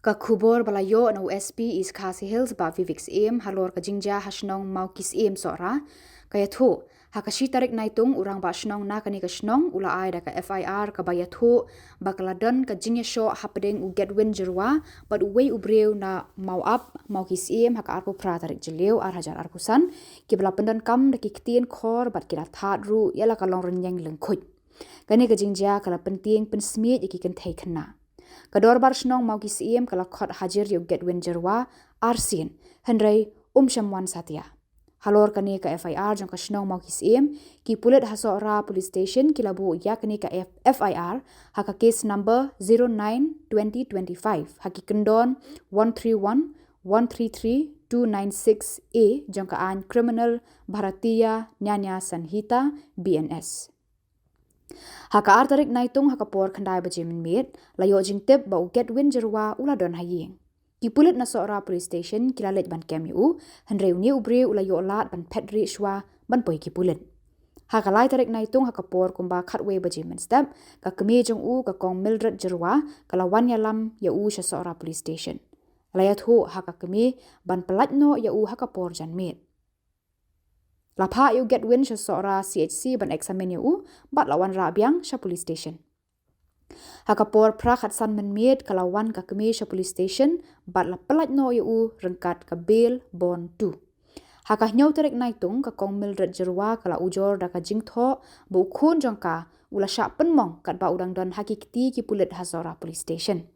Ka Khubor balayo na USP is Khasi Hills ba Mawkisyiem halor ka Jingjia Hashnong Mawkisyiem Sohra kaya thu hakashi tarik naitung urang ba shnong na kani ka shnong ula ai da ka FIR ka baya thu bakaladan ka Iashoh hapdeng u getwin jirwa but uwei Briew na Mawkisyiem haka arpu pra tarik jileu ar hajar arpusan ki bala pendan kam da ki ktien khor bat ki that ru yala ka long renyang lengkhuj kani ka Jingjia kala penting pensmiet ki kan thai khna Kador bar shnong Mawkisyiem kala khot hajir yu getwin jirwa arsin hendrai shamwan satya. Halor kani ka FIR jong ka shnong Mawkisyiem ki pulit ha Sohra police station ki labu ya kani ka FIR haka case number 09-2025 haki kendon 131 133 296A jong ka an criminal Bharatiya Nyanya Sanhita BNS. Haka artarik naitung haka por khandai baje min mit layo jingtep ba u getwin jirwa ula don haying ki pulit na Sohra police station kila let ban kemu handre uni ubre ula yo lat ban pedri shwa ban poi ki pulit haka lai tarik naitung haka por kumba khatwe baje min step ka keme jong u ka kong mildred jirwa kala wan yalam ya u sha Sohra police station layat ho haka keme ban pelatno ya u haka por jan mit Lapa yu get win sha Sohra CHC ban examine yu bat lawan rabiang sha police station. Hakapor pra khatsan menmiet kalawan ka keme sha police station bat la pelat no yu rengkat ka bail bond 2. Haka nyau tarik naitung ka kong mildred jirwa kala ujor da ka jingtho bu khun jongka ula sha penmong kat ba udang don hakikti ki pulit ha Sohra police station.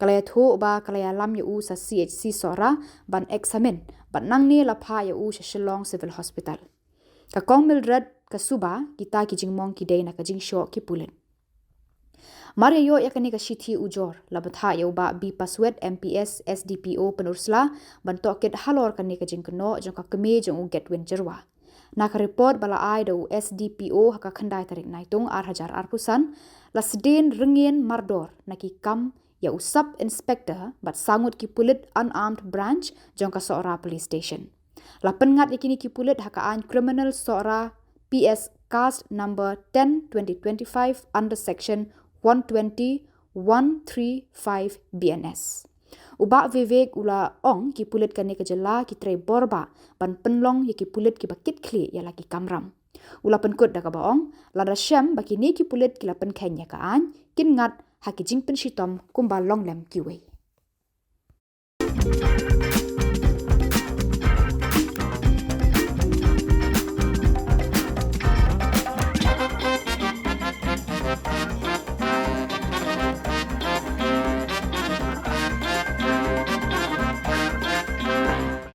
Kalaya thu ba kalaya lam yu sa CHC Sohra ban examine bat nang ni lapa yu sha Shillong civil hospital. Ka kong mildred ka suba kita ki jingmong ki day na ka jingshoh ki pulit. Maria yo yakani ka shithi ujor labatha yo ba bi paswet MPS SDPO penursla ban tokit halor kani ka jingkno jong ka keme jong u getwin jirwa. Na ka report bala ai da u SDPO haka khandai tarik naitung ar hajar arpusan la sedin rengin mardor na ki kam ya u sub inspector bat sangut ki pulit unarmed branch jong ka Sohra police station. La pengat yakini ki pulit hakaan criminal Sohra PS cast number 10-2025 under section 120 135 BNS. Uba vivek ula ong ki pulit kani kejela ki tray borba ban penlong ya ki pulit ki bakit kli ya laki kamram. Ula penkut da ka baong lada syam baki ni ki pulit ki la penkhen ya kaan kin ngat haki jing penshitom kumba long lem kiwei.